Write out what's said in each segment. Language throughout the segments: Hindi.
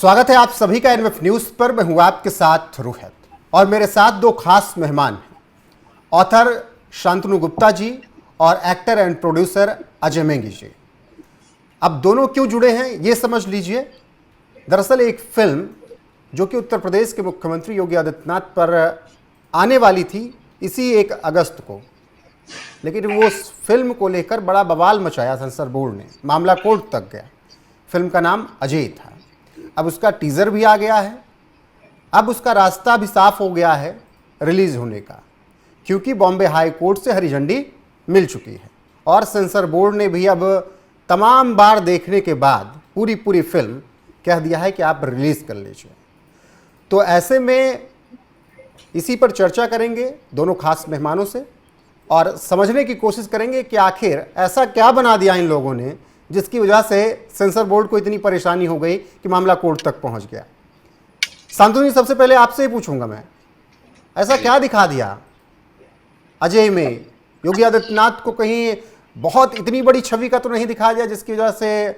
स्वागत है आप सभी का एनएफ न्यूज पर। मैं हूं आपके साथ रोहित और मेरे साथ दो खास मेहमान हैं, ऑथर शांतनु गुप्ता जी और एक्टर एंड प्रोड्यूसर अजय मेंगी जी। अब दोनों क्यों जुड़े हैं ये समझ लीजिए। दरअसल एक फिल्म जो कि उत्तर प्रदेश के मुख्यमंत्री योगी आदित्यनाथ पर आने वाली थी इसी 1 अगस्त को, लेकिन वो उस फिल्म को लेकर बड़ा बवाल मचाया सेंसर बोर्ड ने, मामला कोर्ट तक गया। फिल्म का नाम अजय था। अब उसका टीज़र भी आ गया है, अब उसका रास्ता भी साफ हो गया है रिलीज होने का, क्योंकि बॉम्बे हाई कोर्ट से हरी झंडी मिल चुकी है और सेंसर बोर्ड ने भी अब तमाम बार देखने के बाद पूरी फिल्म कह दिया है कि आप रिलीज कर लीजिए। तो ऐसे में इसी पर चर्चा करेंगे दोनों खास मेहमानों से और समझने की कोशिश करेंगे कि आखिर ऐसा क्या बना दिया इन लोगों ने जिसकी वजह से सेंसर बोर्ड को इतनी परेशानी हो गई कि मामला कोर्ट तक पहुंच गया। शांतनु जी, सबसे पहले आपसे ही पूछूंगा मैं, ऐसा क्या दिखा दिया अजय में? योगी आदित्यनाथ को कहीं बहुत इतनी बड़ी छवि का तो नहीं दिखा दिया जिसकी वजह से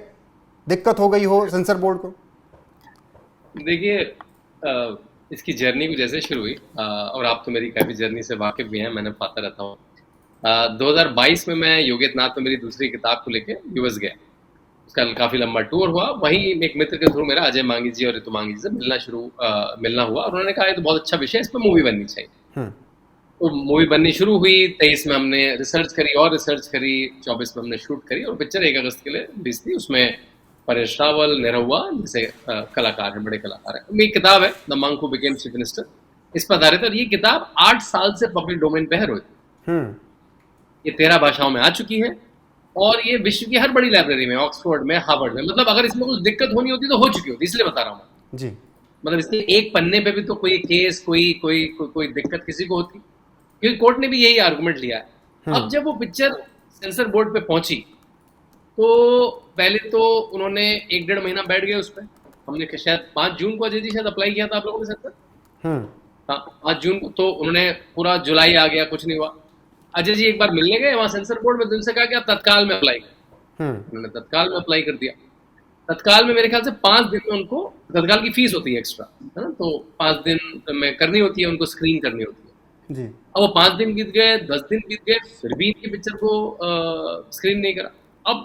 दिक्कत हो गई हो सेंसर बोर्ड को? देखिए, इसकी जर्नी कुछ जैसे शुरू हुई और आप तो मेरी काफ़ी जर्नी से वाकिफ भी हैं, मैंने पाता रहता हूँ। 2022 में मैं योगी आदित्यनाथ में मेरी दूसरी किताब को लेके यूएस गया। उसका काफ़ी लंबा टूर हुआ। वहीं एक मित्र के थ्रू मेरा अजय मांगी जी और ऋतु मांगी जी से मिलना हुआ और उन्होंने कहा ये तो बहुत अच्छा विषय है, इस पर मूवी बननी चाहिए। तो मूवी बननी शुरू हुई। 23 में हमने रिसर्च करी और रिसर्च करी, 24 में हमने शूट करी और पिक्चर 1 अगस्त के लिए रिलीज थी। उसमें परेश रावल, निरहुआ जैसे कलाकार हैं, बड़े कलाकार हैं। मेरी किताब है the monk who became chief minister, इस पर आधारित है। और ये किताब 8 साल से पब्लिक डोमेन पे है रोहित। ये 13 भाषाओं में आ चुकी है और ये विश्व की हर बड़ी लाइब्रेरी में, ऑक्सफोर्ड में, हार्वर्ड में, मतलब अगर इसमें कुछ दिक्कत होनी होती तो हो चुकी होती, इसलिए बता रहा हूँ मैं जी। मतलब इसलिए एक पन्ने पे भी तो कोई केस, कोई दिक्कत किसी को होती, क्योंकि कोर्ट ने भी यही आर्गुमेंट लिया है। अब जब वो पिक्चर सेंसर बोर्ड पे पहुंची तो पहले तो उन्होंने 1-1.5 महीना बैठ गए उस पर। हमने शायद 5 जून को अजय जी शायद अप्लाई किया था आप लोगों ने सेंसर, हाँ 5 जून को। तो उन्होंने पूरा जुलाई आ गया, कुछ नहीं हुआ। अजय जी एक बार मिलने गए वहां सेंसर बोर्ड में, उनसे कहा कि आप तत्काल में अप्लाई करें। उन्होंने तत्काल में अप्लाई कर दिया। तत्काल में मेरे ख्याल से 5 दिन में उनको, तत्काल की फीस होती है एक्स्ट्रा, है ना, तो 5 दिन में करनी होती है, उनको स्क्रीन करनी होती है जी। अब वो 5 दिन बीत गए, 10 दिन बीत गए, फिर भी इनकी पिक्चर को स्क्रीन नहीं करा। अब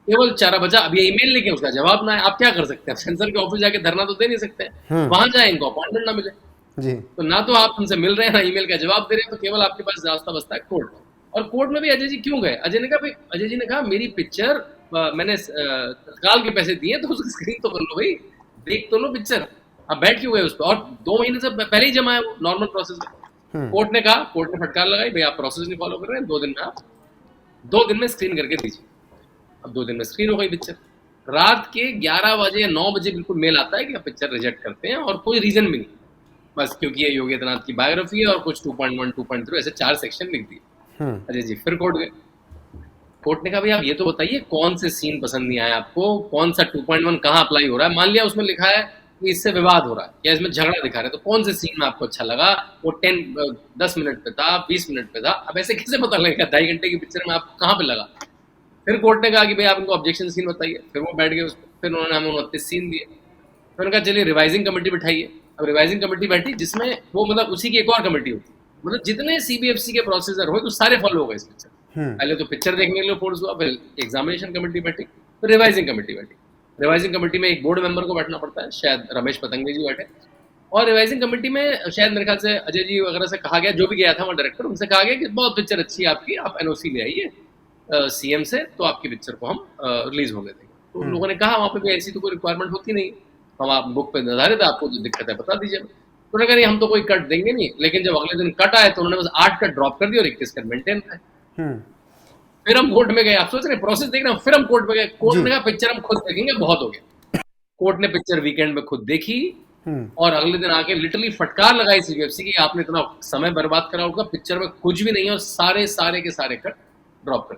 केवल चारा बचा, अब ये ईमेल लेके उसका जवाब ना है। आप क्या कर सकते हैं? सेंसर के ऑफिस जाके धरना तो दे नहीं सकते हैं, वहां जाए इनको अपॉइंटमेंट ना मिले जी। तो ना तो आप उनसे मिल रहे हैं ना ईमेल का जवाब दे रहे हैं, तो केवल आपके पास रास्ता बचता है कोर्ट। और कोर्ट में भी अजय जी क्यों गए? अजय जी ने कहा मेरी पिक्चर मैंने तत्काल के पैसे दिए तो उसकी स्क्रीन तो कर लो भाई, देख तो लो पिक्चर। अब बैठ क्यों गए उस पर? और 2 महीने से पहले ही जमा है वो नॉर्मल प्रोसेस में। कोर्ट ने कहा, कोर्ट ने फटकार लगाई, भाई आप प्रोसेस नहीं फॉलो कर रहे हैं, 2 दिन में आप 2 दिन में स्क्रीन करके दीजिए। अब 2 दिन में स्क्रीन हो गई पिक्चर। रात के 11 बजे या 9 बजे बिल्कुल मेल आता है कि आप पिक्चर रिजेक्ट करते हैं और कोई रीजन भी नहीं, बस क्योंकि ये योगी आदित्यनाथ की बायोग्राफी है और कुछ 2.1 2.3 ऐसे 4 सेक्शन लिख दिए। अजय जी फिर कोर्ट गए। कोर्ट ने कहा भाई आप ये तो बताइए कौन से सीन पसंद नहीं आए आपको, कौन सा 2.1 कहाँ अप्लाई हो रहा है? मान लिया उसमें लिखा है कि इससे विवाद हो रहा है या इसमें झगड़ा दिखा रहे हैं, तो कौन से सीन में आपको अच्छा लगा? वो 10 मिनट पे था, 20 मिनट पे था। अब ऐसे कैसे पता लगेगा 2.5 घंटे की पिक्चर में आपको कहाँ पे लगा? फिर कोर्ट ने कहा कि भाई आप इनको ऑब्जेक्शन सीन बताइए। फिर वो बैठ गए उस पर, फिर उन्होंने हमें 29 सीन दिए। फिर उन्होंने कहा चलिए रिवाइजिंग कमेटी बिठाइए। अब रिवाइजिंग कमेटी बैठी जिसमें वो मतलब उसी की एक और कमेटी होती, मतलब जितने सीबीएफसी के प्रोसीजर हुए तो सारे फॉलो हो गए इस पिक्चर। पहले तो पिक्चर देखने के लिए फोर्स हुआ, फिर एग्जामिनेशन कमेटी बैठी, फिर रिवाइजिंग कमेटी बैठी। रिवाइजिंग कमेटी में एक बोर्ड मेंबर को बैठना पड़ता है, शायद रमेश पतंगे जी बैठे। और रिवाइजिंग कमेटी में शायद मेरे ख्याल से अजय जी वगैरह से कहा गया, जो भी गया था वो डायरेक्टर, उनसे कहा गया कि बहुत पिक्चर अच्छी है आपकी, आप एनओसी ले आइए सीएम से, तो आपकी पिक्चर को हम रिलीज होने देंगे। तो उन लोगों ने कहा वहाँ पे भी ऐसी तो कोई रिक्वायरमेंट होती नहीं, हम आप बुक पे निर्धारित है, आपको जो दिक्कत है बता दीजिए। तो उन्होंने कहा हम तो कोई कट देंगे नहीं, लेकिन जब अगले दिन कट आए तो उन्होंने बस 8 कट ड्रॉप कर दिया और 21 कट मेंटेन है। फिर हम कोर्ट में गए, आप सोच रहे प्रोसेस देख रहे हैं, फिर हम कोर्ट में गए। कोर्ट ने कहा पिक्चर हम खुद देखेंगे, बहुत हो गया। कोर्ट ने पिक्चर वीकेंड में खुद देखी और अगले दिन आके लिटरली फटकार लगाई सीबीएफसी की आपने इतना समय बर्बाद करा होगा, पिक्चर में कुछ भी नहीं है और सारे के सारे कट ड्रॉप कर।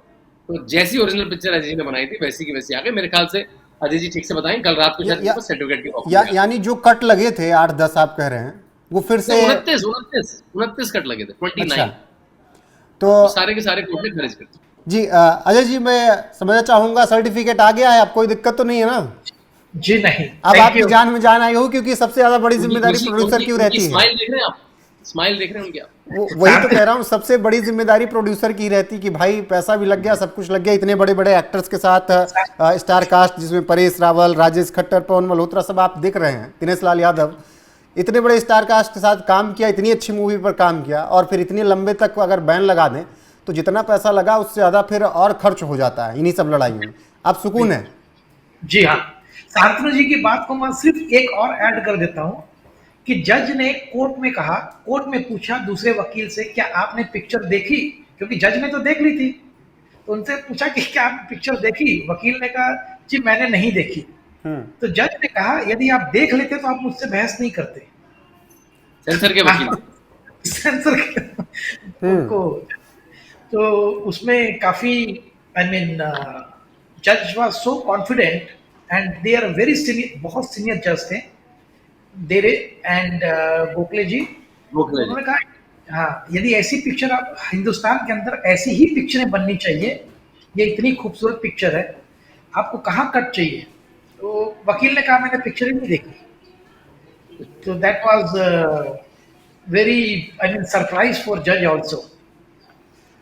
तो जैसी ओरिजिनल पिक्चर अजय जी ने बनाई थी वैसी की वैसी आ गई। मेरे ख्याल से अजय जी ठीक से बताएं, कल रात को सर्टिफिकेट की कॉपी, यानी जो कट लगे थे 8-10 आप कह रहे हैं वो फिर से 29 कट लगे थे, 29। अच्छा। तो सारे के सारे कोर्ट ने खारिज कर जी। अजय जी मैं समझना चाहूंगा, सर्टिफिकेट आ गया है, आप कोई दिक्कत तो नहीं है ना? जी नहीं, अब थैंक आपकी यू। जान में जान आई हो, क्योंकि सबसे ज्यादा बड़ी जिम्मेदारी प्रोड्यूसर क्यों उनकी रहती है? स्माइल देख रहे हैं आप? स्माइल देख रहे हैं उनकी आप? वो वही तो कह रहा हूँ, सबसे बड़ी जिम्मेदारी प्रोड्यूसर की रहती कि भाई पैसा भी लग गया, सब कुछ लग गया, इतने बड़े बड़े एक्टर्स के साथ स्टार कास्ट जिसमें परेश रावल, राजेश खट्टर, पवन मल्होत्रा सब आप दिख रहे हैं, दिनेश लाल यादव, इतने बड़े स्टार कास्ट के साथ काम किया, इतनी अच्छी मूवी पर काम किया, और फिर इतने लंबे तक अगर बैन लगा दें तो जितना पैसा लगा उससे ज़्यादा फिर और खर्च हो जाता है इन्हीं सब लड़ाइयों में। आप सुकून है। जी हाँ, शांतनु जी की बात को मैं सिर्फ एक और ऐड कर देता हूँ कि जज ने कोर्ट में कहा, कोर्ट में पूछा दूसरे वकील से, क्या आपने पिक्चर देखी? क्योंकि जज ने तो देख ली थी, तो उनसे पूछा कि क्या आपने पिक्चर देखी? वकील ने कहा जी मैंने नहीं देखी। तो जज ने कहा यदि आप देख लेते तो आप मुझसे बहस नहीं करते। सेंसर के वकील। सेंसर उनको, तो उसमें काफी, आई मीन, जज was so confident and they are very senior, बहुत सीनियर जज थे देरे एंड गोखले जी। तो गोखले जी। उन्होंने कहा हाँ, यदि ऐसी पिक्चर आप हिंदुस्तान के अंदर ऐसी ही पिक्चरें बननी चाहिए, ये इतनी खूबसूरत पिक्चर है, आपको कहाँ कट चाहिए? तो वकील ने कहा मैंने पिक्चर ही नहीं देखी। तो that was very, I mean, surprise for जज ऑल्सो।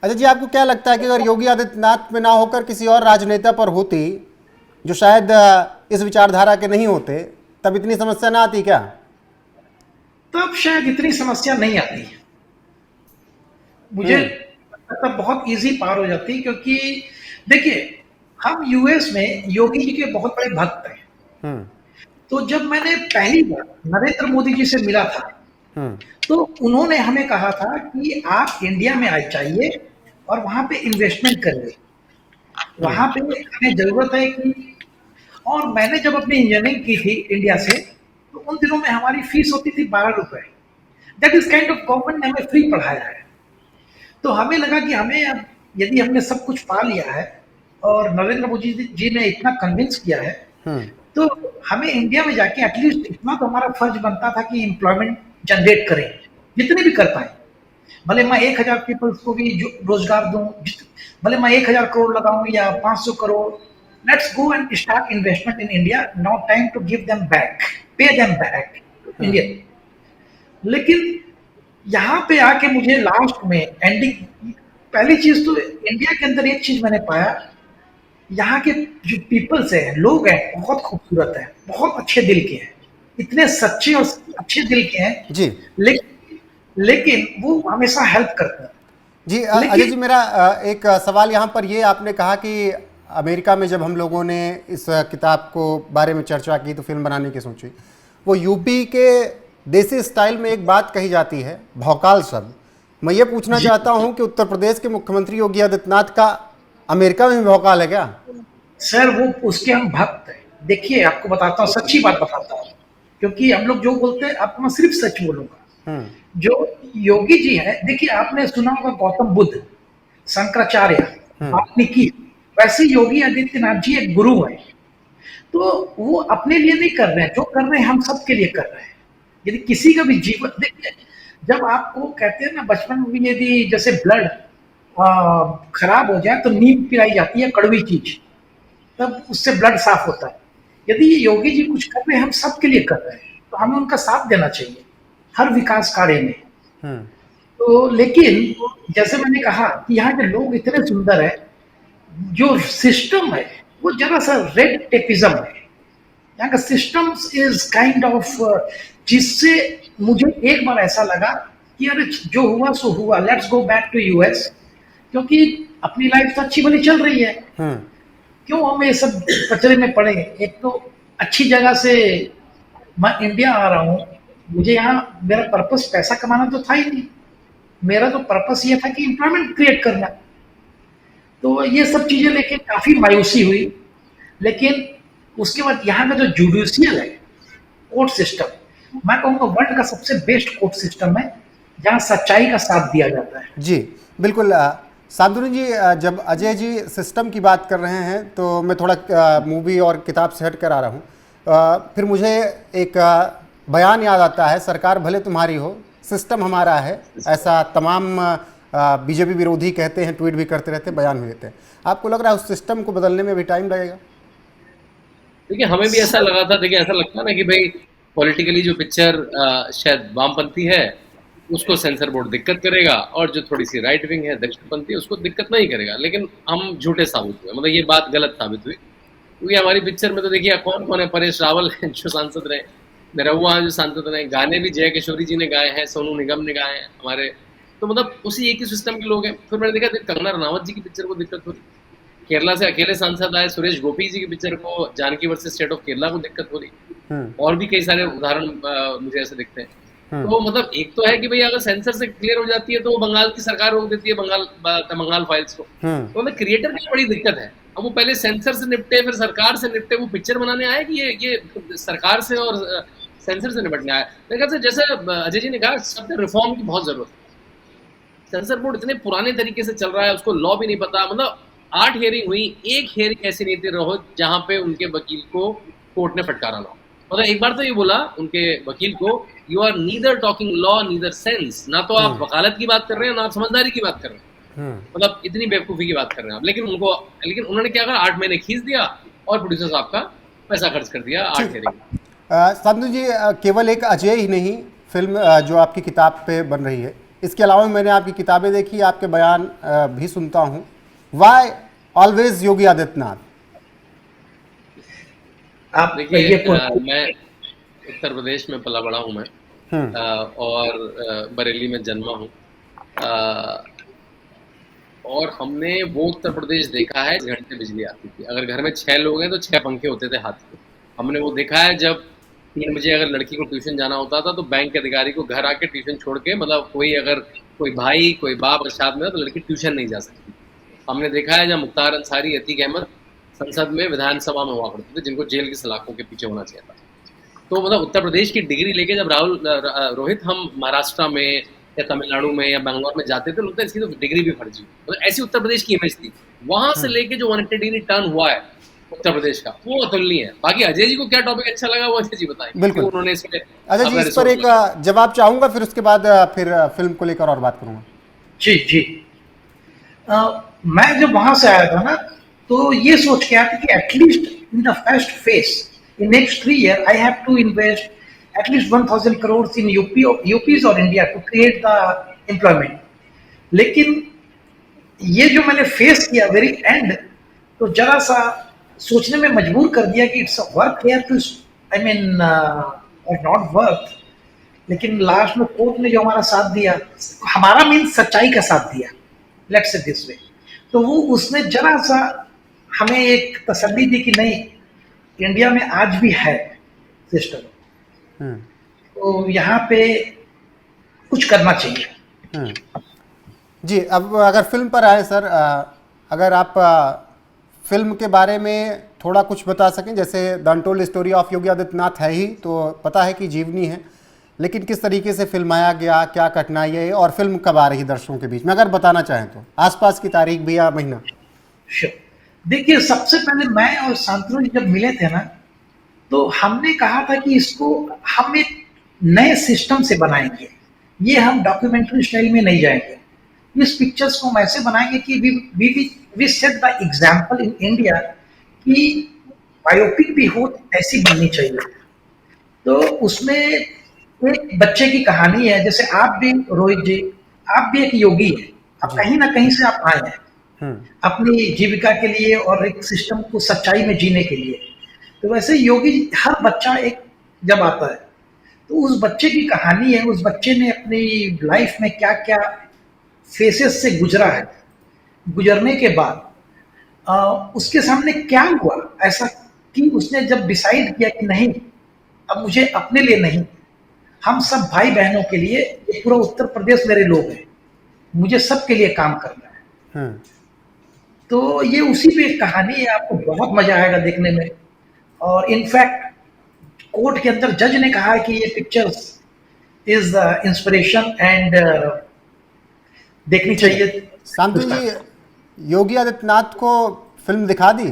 अच्छा जी, आपको क्या लगता है कि अगर योगी आदित्यनाथ पे ना होकर किसी और राजनेता पर होती, जो शायद इस विचारधारा के नहीं होते, तब इतनी समस्या ना आती क्या? तब शायद इतनी समस्या नहीं आती, मुझे तब बहुत इजी पार हो जाती, क्योंकि देखिए हम यूएस में योगी जी के बहुत बड़े भक्त हैं। हम्म। तो जब मैंने पहली बार नरेंद्र मोदी जी से मिला था, हम्म। तो उन्होंने हमें कहा था कि आप इंडिया में आए चाहिए और वहां पे इन्वेस्टमेंट करिए, वहां पे हमें जरूरत है कि, और मैंने जब अपनी इंजीनियरिंग की थी इंडिया से, तो उन दिनों में हमारी फीस होती थी 12 रुपए। That is kind of government ने हमें फ्री पढ़ाया है। तो हमें लगा कि हमें अब, यदि हमने सब कुछ पा लिया है और नरेंद्र मोदी जी ने इतना कन्विंस किया है, हम्म। तो हमें इंडिया में जाके एटलीस्ट इतना तो हमारा फर्ज बनता था कि एम्प्लॉयमेंट जनरेट करें, जितने भी कर पाए। भले मैं 1,000 पीपल्स को भी रोजगार दूं, भले मैं 1,000 करोड़ लगाऊं या 500 crore, let's go and start investment in India, now time to give them back, pay them back India. लेकिन यहाँ पे आके मुझे लास्ट में एंडिंग, पहली चीज तो इंडिया के अंदर एक चीज मैंने पाया, यहाँ के जो पीपल्स हैं, लोग हैं, बहुत खूबसूरत हैं, बहुत अच्छे दिल के हैं, इतने सच्चे और अच्छे दिल के हैं। जी लेकिन वो हमेशा हेल्प करते हैं। जी। अजय जी, लेकिन मेरा एक सवाल यहाँ पर, ये आपने कहा कि अमेरिका में जब हम लोगों ने इस किताब को बारे में चर्चा की तो फिल्म बनाने की सोची, वो यूपी के देसी स्टाइल में एक बात कही जाती है, भौकाल शब्द। मैं ये पूछना चाहता हूँ कि उत्तर प्रदेश के मुख्यमंत्री योगी आदित्यनाथ का अमेरिका में भी भौकाल है क्या? सर वो उसके हम भक्त हैं। देखिए आपको बताता हूँ, सच्ची बात बताता हूँ, क्योंकि हम लोग जो बोलते हैं, आपको मैं सिर्फ सच बोलूंगा। जो योगी जी है, देखिए आपने सुना होगा गौतम बुद्ध, शंकराचार्य, वाल्मीकि, वैसे योगी आदित्यनाथ जी एक गुरु है। तो वो अपने लिए नहीं कर रहे हैं, जो कर रहे हैं हम सबके लिए कर रहे हैं। यदि किसी का भी जीवन, देखिए जब आपको कहते हैं ना बचपन में भी, यदि जैसे ब्लड खराब हो जाए तो नीम पिलाई जाती है, कड़वी चीज, तब उससे ब्लड साफ होता है। यदि ये योगी जी कुछ कर रहे हैं, हम सबके लिए कर रहे हैं, तो हमें उनका साथ देना चाहिए हर विकास कार्य में। तो लेकिन जैसे मैंने कहा कि यहाँ के लोग इतने सुंदर है, जो सिस्टम है वो जरा सा रेड टेपिज्म है। यहाँ का सिस्टम इज काइंड ऑफ, जिससे मुझे एक बार ऐसा लगा कि अरे जो हुआ सो हुआ, let's go back to US, क्योंकि अपनी लाइफ तो अच्छी भली चल रही है, क्यों हम ये सब कचरे में पड़े। एक तो अच्छी जगह से मैं इंडिया आ रहा हूँ, मुझे यहाँ मेरा पर्पस पैसा कमाना तो था ही नहीं, मेरा तो पर्पस ये था कि एम्प्लॉयमेंट क्रिएट करना। तो ये सब चीजें लेके काफी मायूसी हुई। लेकिन उसके बाद यहाँ का जो जुडिशियल है, कोर्ट सिस्टम, मैं कहूँगा वर्ल्ड का सबसे बेस्ट कोर्ट सिस्टम है, जहाँ सच्चाई का साथ दिया जाता है। जी बिल्कुल। शांतनु जी, जब अजय जी सिस्टम की बात कर रहे हैं तो मैं थोड़ा मूवी और किताब से हट कर आ रहा हूँ। फिर मुझे एक बयान याद आता है, सरकार भले तुम्हारी हो, सिस्टम हमारा है, ऐसा तमाम बीजेपी विरोधी कहते हैं, ट्वीट भी करते रहते हैं, बयान भी देते हैं। आपको लग रहा है उस सिस्टम को बदलने में भी टाइम लगेगा? देखिए हमें भी ऐसा लगा था, देखिए ऐसा लगता है ना कि भाई पॉलिटिकली जो पिक्चर शायद वामपंथी है उसको सेंसर बोर्ड दिक्कत करेगा, और जो थोड़ी सी राइट विंग है दक्षिणपंथी उसको दिक्कत नहीं करेगा, लेकिन हम झूठे साबित हुए, मतलब ये बात गलत साबित हुई। क्योंकि हमारी पिक्चर में तो देखिए कौन कौन है, परेश रावल जो सांसद रहे, निरहुआ जो सांसद रहे, गाने भी जय किशोरी जी ने गाए हैं, सोनू निगम ने गाए हैं हमारे, तो मतलब उसी एक ही सिस्टम के लोग हैं। फिर मैंने देखा कंगना रनावत जी की पिक्चर को दिक्कत हो रही, केरला से अकेले सांसद आए सुरेश गोपी जी की पिक्चर को Janaki versus state of Kerala को दिक्कत हो रही, और भी कई सारे उदाहरण मुझे ऐसे दिखते हैं। तो मतलब एक तो है कि भाई अगर सेंसर से क्लियर हो जाती है तो वो बंगाल की सरकार रोक देती है बंगाल फाइल्स को, तो मतलब क्रिएटर की बड़ी दिक्कत है। अब वो पहले सेंसर से निपटे फिर सरकार से निपटे, वो पिक्चर बनाने आए कि ये सरकार से और सेंसर से निपटने आया। मेरे ख्याल से जैसे अजय जी ने कहा, सब रिफॉर्म की बहुत जरूरत है। सेंसर बोर्ड इतने पुराने तरीके से चल रहा है, उसको लॉ भी नहीं पता। मतलब 8 हियरिंग हुई, एक हियरिंग ऐसी नहीं थी रहो जहां पे उनके वकील को कोर्ट ने फटकारा ना हो। मतलब एक बार तो ये बोला उनके वकील को, you are neither talking law neither sense, ना तो आप वकालत की बात कर रहे हैं ना आप समझदारी की बात कर रहे हैं, मतलब इतनी बेवकूफी की बात कर रहे हैं आप। लेकिन उन्होंने क्या करा, 8 महीने खींच दिया और प्रोड्यूसर साहब का पैसा खर्च कर दिया 8 हियरिंग। शांतनु जी, केवल एक अजय ही नहीं फिल्म जो आपकी किताब पे बन रही है, इसके अलावा मैंने आपकी किताबें देखी, आपके बयान भी सुनता हूँ। Why always Yogi Adityanath? आप देखिए मैं उत्तर प्रदेश में पला बड़ा हूँ मैं, और बरेली में जन्मा हूँ, और हमने वो उत्तर प्रदेश देखा है 6 घंटे बिजली आती थी, अगर घर में 6 लोग हैं तो 6 पंखे होते थे हाथ के। हमने वो देखा है जब 3 बजे अगर लड़की को ट्यूशन जाना होता था तो बैंक के अधिकारी को घर आके ट्यूशन छोड़ के, मतलब कोई भाई कोई बाप साथ में तो लड़की ट्यूशन नहीं जा सकती। हमने देखा है जब मुख्तार अंसारी, अतीक अहमद संसद में विधानसभा में हुआ करते थे, जिनको जेल की सलाखों के पीछे होना चाहिए था। तो मतलब उत्तर प्रदेश की डिग्री लेके जब रोहित हम महाराष्ट्र में या तमिलनाडु में या बैंगलोर में जाते थे, लगता है इसकी तो डिग्री भी फर्जी, मतलब ऐसी उत्तर प्रदेश की इमेज थी। वहां से लेके जो 180 डिग्री टर्न हुआ है उत्तर प्रदेश का, वो अतुलनीय है। बाकी अजय जी को क्या टॉपिक अच्छा लगा वो अजय जी बताएंगे, बिल्कुल उन्होंने अजय जी इस पर एक जवाब चाहूंगा, फिर उसके बाद फिर फिल्म को लेकर और बात करूंगा। जी जी। मैं जब वहां से आया था ना, तो ये सोच के आया था कि at least in the first phase in next 3 years I have to invest at least 1000 crores in UPs और India to create the employment। लेकिन ये जो मैंने फेस किया वेरी एंड, तो जरा सा सोचने में मजबूर कर दिया कि it's work here too, I mean और नॉट वर्क। लेकिन लास्ट में कोर्ट ने जो हमारा साथ दिया, हमारा मीन सच्चाई का साथ दिया, लेट्स से दिस वे, तो वो उसने जरा सा हमें एक तसल्ली दी कि नहीं, इंडिया में आज भी है सिस्टम, तो यहाँ पे कुछ करना चाहिए। जी, अब अगर फिल्म पर आए सर, अगर आप फिल्म के बारे में थोड़ा कुछ बता सकें, जैसे the untold story of Yogi Adityanath है ही, तो पता है कि जीवनी है, लेकिन किस तरीके से फिल्माया गया, क्या कठिनाई है, और फिल्म कब आ रही दर्शकों के बीच में, अगर बताना चाहें तो आसपास की तारीख भी या महीना। देखिए, सबसे पहले मैं और शांतनु जब मिले थे ना, तो हमने कहा था कि इसको हम एक नए सिस्टम से बनाएंगे, ये हम डॉक्यूमेंट्री स्टाइल में नहीं जाएंगे, इस पिक्चर्स को हम ऐसे बनाएंगे कि we set the example in India कि बायोपिक भी हो ऐसी बननी चाहिए। तो उसमें एक बच्चे की कहानी है, जैसे आप भी रोहित जी, आप भी एक योगी है, आप कहीं ना कहीं से आप आए हैं अपनी जीविका के लिए और एक सिस्टम को सच्चाई में जीने के लिए। तो वैसे योगी, हर बच्चा एक जब आता है तो उस बच्चे की कहानी है, उस बच्चे ने अपनी लाइफ में क्या क्या फेसेस से गुजरा है, गुजरने के बाद उसके सामने क्या हुआ ऐसा कि उसने जब डिसाइड किया कि नहीं, अब मुझे अपने लिए नहीं, हम सब भाई बहनों के लिए, ये पूरा उत्तर प्रदेश मेरे लोग हैं, मुझे सबके लिए काम करना है। तो ये उसी पे एक कहानी है, आपको बहुत मजा आएगा देखने में। और इनफैक्ट कोर्ट के अंदर जज ने कहा है कि ये पिक्चर इज इंस्पिरेशन एंड देखनी चाहिए। शांतनु जी, योगी आदित्यनाथ को फिल्म दिखा दी?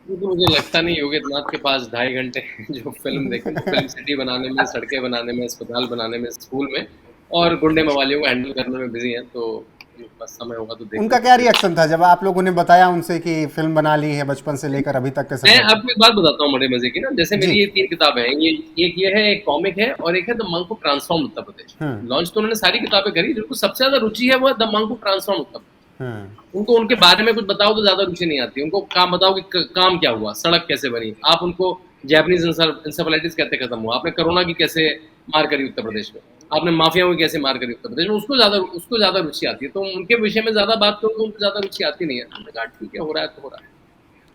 तो मुझे लगता नहीं योगी आदित्यनाथ के पास 2.5 घंटे जो फिल्म देखने, फिल्म सिटी बनाने में, सड़कें बनाने में, अस्पताल बनाने में, स्कूल में और गुंडे मवालियों को हैंडल करने में बिजी हैं। तो उनके पास समय होगा तो देख उनका क्या रिएक्शन था जब आप लोगों ने बताया उनसे कि फिल्म बना ली है बचपन से लेकर अभी तक के मैं सफर? आपको एक बात बताता हूँ बड़े मजे की ना, जैसे जी। मेरी ये 3 किताबें हैं, ये एक ये है, एक कॉमिक है और एक है the monk who transform Uttar Pradesh. Launch तो उन्होंने सारी किताबें करी, जिनको सबसे ज्यादा रुचि है वो है the monk who transform Uttar Pradesh. उनको उनके बारे में कुछ बताओ तो ज्यादा रुचि नहीं आती, उनको काम बताओ कि काम क्या हुआ, सड़क कैसे बनी, आप उनको जैपनीज इंसेफेलाइटिस कैसे खत्म हुआ, आपने कोरोना की कैसे मार करी उत्तर प्रदेश में, आपने माफियाओं की कैसे मार करी उत्तर प्रदेश में, उसको ज्यादा रुचि आती है। तो उनके विषय में ज्यादा बात करो तो उनको ज्यादा रुचि आती नहीं है। हमने कहा ठीक है, हो रहा है तो हो रहा है,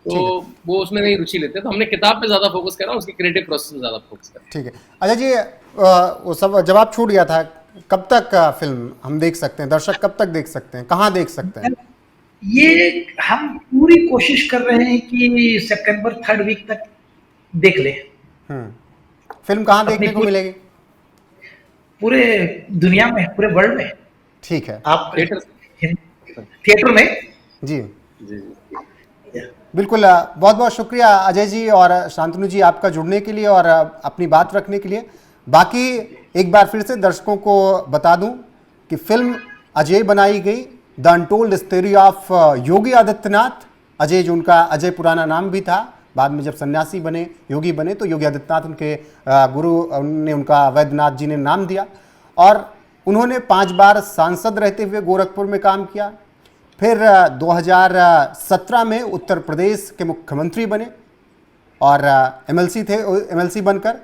तो वो उसमें नहीं रुचि लेते। तो हमने किताब पे ज्यादा फोकस करा, उसकी क्रिएटिव प्रोसेस में ज्यादा फोकस करा। ठीक है अजय जी, वो सब जवाब छूट गया था, कब तक फिल्म हम देख सकते हैं, दर्शक कब तक देख सकते हैं, कहाँ देख सकते हैं? ये हम पूरी कोशिश कर रहे हैं कि सितंबर 3rd वीक तक देख ले। फिल्म कहाँ देखने को मिलेगी? पूरे दुनिया में, पूरे वर्ल्ड में। ठीक है, आप थिएटर में। जी जी बिल्कुल। बहुत बहुत शुक्रिया अजय जी और शांतनु जी आपका जुड़ने के लिए और अपनी बात रखने के लिए। बाकी एक बार फिर से दर्शकों को बता दूं कि फिल्म अजय बनाई गई the untold story of Yogi Adityanath. Ajay जो उनका अजय पुराना नाम भी था, बाद में जब सन्यासी बने, योगी बने, तो योगी आदित्यनाथ उनके गुरु ने उनका वैद्यनाथ जी ने नाम दिया। और उन्होंने 5 बार सांसद रहते हुए गोरखपुर में काम किया। फिर 2017 में उत्तर प्रदेश के मुख्यमंत्री बने और एमएलसी बनकर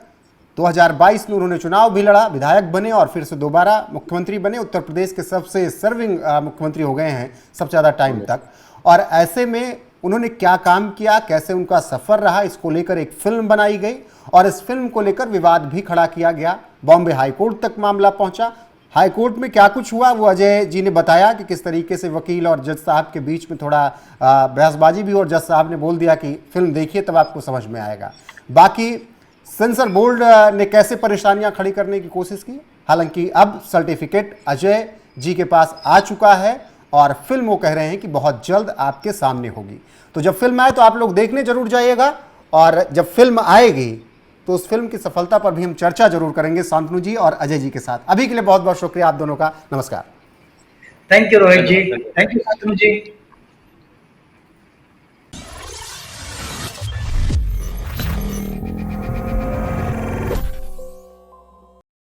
2022 में उन्होंने चुनाव भी लड़ा, विधायक बने और फिर से दोबारा मुख्यमंत्री बने। उत्तर प्रदेश के सबसे सर्विंग मुख्यमंत्री हो गए हैं सबसे ज़्यादा टाइम तक। और ऐसे में उन्होंने क्या काम किया, कैसे उनका सफ़र रहा, इसको लेकर एक फिल्म बनाई गई और इस फिल्म को लेकर विवाद भी खड़ा किया गया। बॉम्बे हाईकोर्ट तक मामला पहुंचा। हाईकोर्ट में क्या कुछ हुआ वो अजय जी ने बताया कि किस तरीके से वकील और जज साहब के बीच में थोड़ा बहसबाजी भी, और जज साहब ने बोल दिया कि फिल्म देखिए तब आपको समझ में आएगा। बाकी सेंसर बोर्ड ने कैसे परेशानियां खड़ी करने की कोशिश की, हालांकि अब सर्टिफिकेट अजय जी के पास आ चुका है और फिल्म वो कह रहे हैं कि बहुत जल्द आपके सामने होगी। तो जब फिल्म आए तो आप लोग देखने जरूर जाइएगा और जब फिल्म आएगी तो उस फिल्म की सफलता पर भी हम चर्चा जरूर करेंगे शांतनु जी और अजय जी के साथ। अभी के लिए बहुत बहुत शुक्रिया आप दोनों का। नमस्कार। Thank you Rohit ji, thank you Shantanu ji.